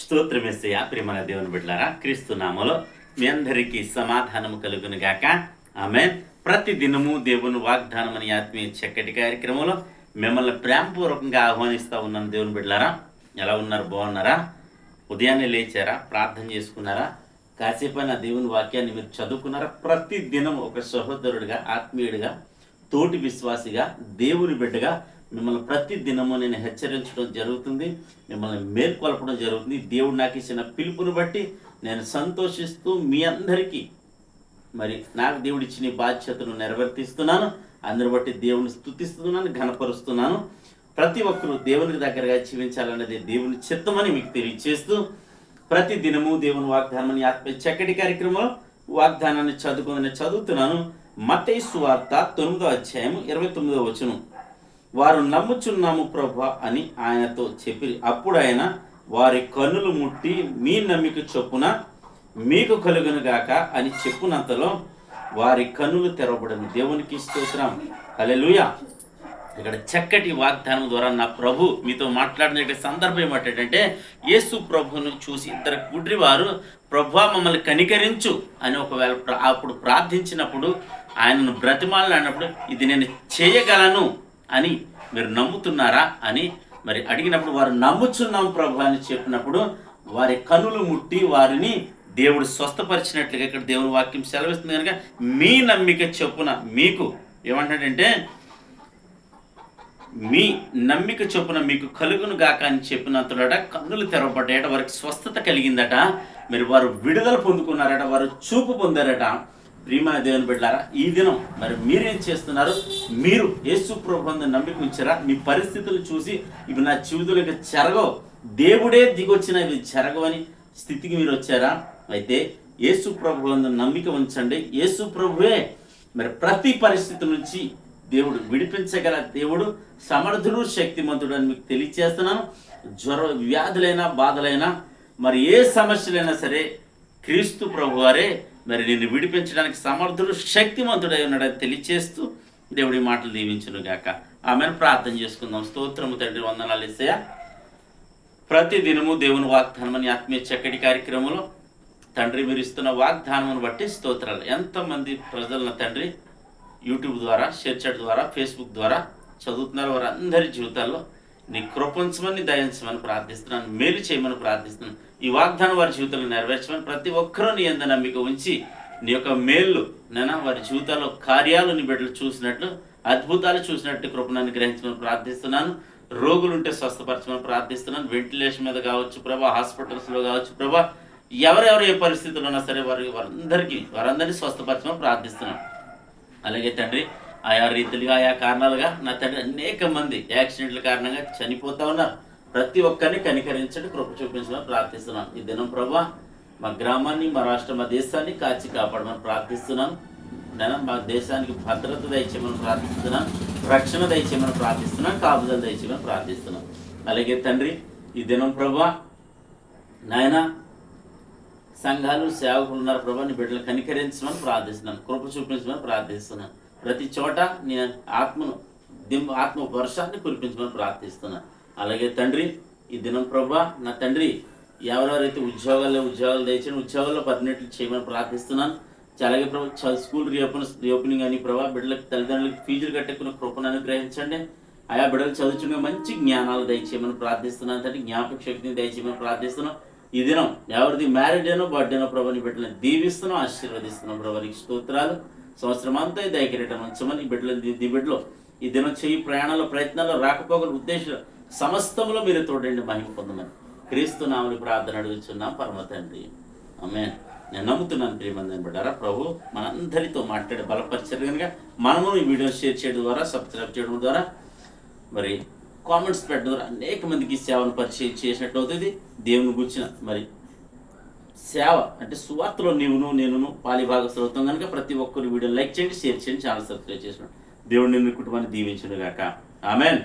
స్తోత్రమేసయ్యా. ప్రియమైన దేవుని బిడ్డలారా, క్రీస్తు నామములో మీ అందరికీ సమాధానము కలుగును గాక. ఆమేన్. ప్రతి దినము దేవుని వాగ్దానం అనే ఆత్మీయ చక్కటి కార్యక్రమంలో మిమ్మల్ని ప్రేమపూర్వకంగా ఆహ్వానిస్తూ ఉన్నాను. దేవుని బిడ్డలారా, ఎలా ఉన్నారు? బాగున్నారా? ఉదయాన్నే లేచారా? ప్రార్థన చేసుకున్నారా? కాసేపైనా దేవుని వాక్యాన్ని మీరు చదువుకున్నారా? ప్రతి దినం ఒక సహోదరుడిగా, ఆత్మీయుడిగా, తోటి విశ్వాసిగా, దేవుని బిడ్డగా మిమ్మల్ని ప్రతి దినము నేను హెచ్చరించడం జరుగుతుంది, మిమ్మల్ని మేల్కొల్పడం జరుగుతుంది. దేవుడు నాకు ఇచ్చిన పిలుపుని బట్టి నేను సంతోషిస్తూ మీ అందరికీ మరి నాకు దేవుడు ఇచ్చిన బాధ్యతను నెరవేర్తిస్తున్నాను. అందరి బట్టి దేవుని స్తుతిస్తున్నాను, ఘనపరుస్తున్నాను. ప్రతి ఒక్కరూ దేవునికి దగ్గరగా జీవించాలన్నది దేవుని చిత్తమని మీకు తెలియజేస్తూ ప్రతి దినము దేవుని వాగ్దానం అని ఆత్మ చక్కటి కార్యక్రమంలో వాగ్దానాన్ని చదువుతున్నాను. మత్తయి సువార్త 9వ అధ్యాయము 29వ వచనం. వారు నమ్ముచున్నాము ప్రభువా అని ఆయనతో చెప్పి, అప్పుడు ఆయన వారి కన్నులు ముట్టి మీ నమ్మిక చొప్పున మీకు కలుగును గాక అని చెప్పునంతలో వారి కన్నులు తెరవబడను. దేవునికి స్తోత్రం. హల్లెలూయా. ఇక్కడ చక్కటి వాగ్దానం ద్వారా నా ప్రభు మీతో మాట్లాడిన సందర్భం ఏమంటే, యేసు ప్రభువును చూసి ఇద్దరు గుడ్రివారు ప్రభువా మమ్మల్ని కనికరించు అని ఒకవేళ అప్పుడు ప్రార్థించినప్పుడు, ఆయనను బ్రతిమాలన్నప్పుడు ఇది నేను చేయగలను అని మీరు నమ్ముతున్నారా అని మరి అడిగినప్పుడు వారు నమ్ముచున్నాం ప్రభు అని చెప్పినప్పుడు వారి కనులు ముట్టి వారిని దేవుడు స్వస్థపరిచినట్లుగా ఇక్కడ దేవుని వాక్యం సెలవిస్తుంది. కనుక మీ నమ్మిక చొప్పున మీకు ఏమంటాడంటే, మీ నమ్మిక చొప్పున మీకు కలుగును గాక అని చెప్పినంతట కన్నులు తెరవబడ్డాయట, వారికి స్వస్థత కలిగిందట, మరి వారు విడుదల పొందుకున్నారట, వారు చూపు పొందారట. ప్రియమైన దేవుని బిడ్డలారా, ఈ దినం మరి మీరేం చేస్తున్నారు? మీరు యేసు ప్రభువును నమ్మిక ఉంచారా? మీ పరిస్థితులు చూసి ఇవి నా జీవితంలో ఇక జరగవు, దేవుడే దిగొచ్చిన ఇవి జరగవని స్థితికి మీరు వచ్చారా? అయితే యేసు ప్రభువును నమ్మిక ఉంచండి. యేసు ప్రభువే మరి ప్రతి పరిస్థితి నుంచి దేవుడు విడిపించగల దేవుడు, సమర్థుడు, శక్తిమంతుడు అని మీకు తెలియజేస్తున్నాను. వ్యాధులైనా బాధలైనా మరి ఏ సమస్యలైనా సరే క్రీస్తు ప్రభువారే మరి నిన్ను విడిపించడానికి సమర్థుడు, శక్తిమంతుడై ఉన్నాడని తెలియచేస్తూ దేవుడి మాటలు దీవించును గాక. ఆమెను ప్రార్థన చేసుకుందాం. స్తోత్రము తండ్రి, వందనాలు యేసయ్యా. ప్రతి దినము దేవుని వాగ్దానం అని ఆత్మీయ చక్కటి కార్యక్రమంలో తండ్రి మీరు ఇస్తున్న వాగ్దానమును బట్టి స్తోత్రాలు. ఎంతమంది ప్రజలను తండ్రి యూట్యూబ్ ద్వారా, షేర్ చాట్ ద్వారా, ఫేస్బుక్ ద్వారా చదువుతున్నారు, వారందరి జీవితాల్లో నీ కృపించమని, దయించమని ప్రార్థిస్తున్నాను. మేలు చేయమని ప్రార్థిస్తున్నాను. ఈ వాగ్దానం వారి జీవితంలో నెరవేర్చమని, ప్రతి ఒక్కరూ నీ యందు నమ్మిక ఉంచి నీ యొక్క మేళ్ళు నేను వారి జీవితాల్లో కార్యాలు నీ బిడ్డలు చూసినట్లు, అద్భుతాలు చూసినట్టు కృపను అనుగ్రహించమని ప్రార్థిస్తున్నాను. రోగులుంటే స్వస్థపరచమని ప్రార్థిస్తున్నాను. వెంటిలేషన్ మీద కావచ్చు ప్రభా, హాస్పిటల్స్లో కావచ్చు ప్రభా, ఎవరెవరు ఏ పరిస్థితుల్లో ఉన్నా సరే వారందరినీ స్వస్థపరచమని ప్రార్థిస్తున్నాను. అలాగే తండ్రి ఆయా రీతిలుగా, ఆయా కారణాలుగా నా తండ్రి అనేక మంది యాక్సిడెంట్ల కారణంగా చనిపోతా ఉన్నారు. ప్రతి ఒక్కరిని కనికరించండి, కృప చూపించమని ప్రార్థిస్తున్నాను. ఈ దినం ప్రభా మా గ్రామాన్ని, మా రాష్ట్రం, మా దేశాన్ని కాచి కాపాడమని ప్రార్థిస్తున్నాను. నేను మా దేశానికి భద్రత దయచేయమని ప్రార్థిస్తున్నాను, రక్షణ దయచేయమని ప్రార్థిస్తున్నాను, కాపుదల దయచేయమని ప్రార్థిస్తున్నాను. అలాగే తండ్రి ఈ దినం ప్రభా నాయన సంఘాలు, సేవకులు ఉన్నారు ప్రభా, నీ బిడ్డలు కనికరించమని ప్రార్థిస్తున్నాను, కృప చూపించమని ప్రార్థిస్తున్నాను. ప్రతి చోట నీ ఆత్మ వర్షాన్ని కురిపించమని ప్రార్థిస్తున్నాను. అలాగే తండ్రి ఈ దినం ప్రభా నా తండ్రి ఎవరెవరైతే ఉద్యోగాలు దయచేయండి, ఉద్యోగాల్లో పర్మనెంట్లు చేయమని ప్రార్థిస్తున్నాను. అలాగే ప్రభా స్కూల్ రీఓపెనింగ్ అని ప్రభా బిడ్డలకు, తల్లిదండ్రులకు ఫీజులు కట్టుకున్న కృపను అనుగ్రహించండి. ఆయా బిడ్డలు చదువుచున్న మంచి జ్ఞానాలు దయచేయమని ప్రార్థిస్తున్నాను. తండ్రి జ్ఞాపక శక్తిని దయచేయమని ప్రార్థిస్తున్నాం. ఈ దినం ఎవరిది మ్యారేజ్ అయినో బర్త్డేనో ప్రభా నీ బిడ్డలను దీవిస్తున్నాం, ఆశీర్వదిస్తున్నాం ప్రభా. నీకు స్తోత్రాలు. సంవత్సరం అంతా దయకిరీటం ఉంచమని బిడ్డలో ఈ దినం చేయి ప్రయాణాలు, ప్రయత్నాలు, రాకపోకల ఉద్దేశాలు సమస్తంలో మీరు తోడండి, మహిమ పొందమని క్రీస్తు నామములో ప్రార్థన అడుగుచున్నాం పరమ తండ్రి. ఆమేన్. నేను నమ్ముతున్నాను ప్రియమందని బిడ్డారా, ప్రభు మనందరితో మాట్లాడి బలపరిచారు. కనుక మనము ఈ వీడియో షేర్ చేయడం ద్వారా, సబ్స్క్రైబ్ చేయడం ద్వారా, మరి కామెంట్స్ పెట్టడం ద్వారా అనేక మందికి సేవను పరిచయం చేసినట్లు అవుతుంది. దేవుని గురించిన మరి సేవ అంటే సువార్తలో నేను పాలిభాగస్తులు అవుతాం. కనుక ప్రతి ఒక్కరు వీడియో లైక్ చేయండి, షేర్ చేయండి, ఛానల్ సబ్స్క్రైబ్ చేసిన దేవుడు నిన్ను కుటుంబాన్ని దీవించును గాక. ఆమేన్.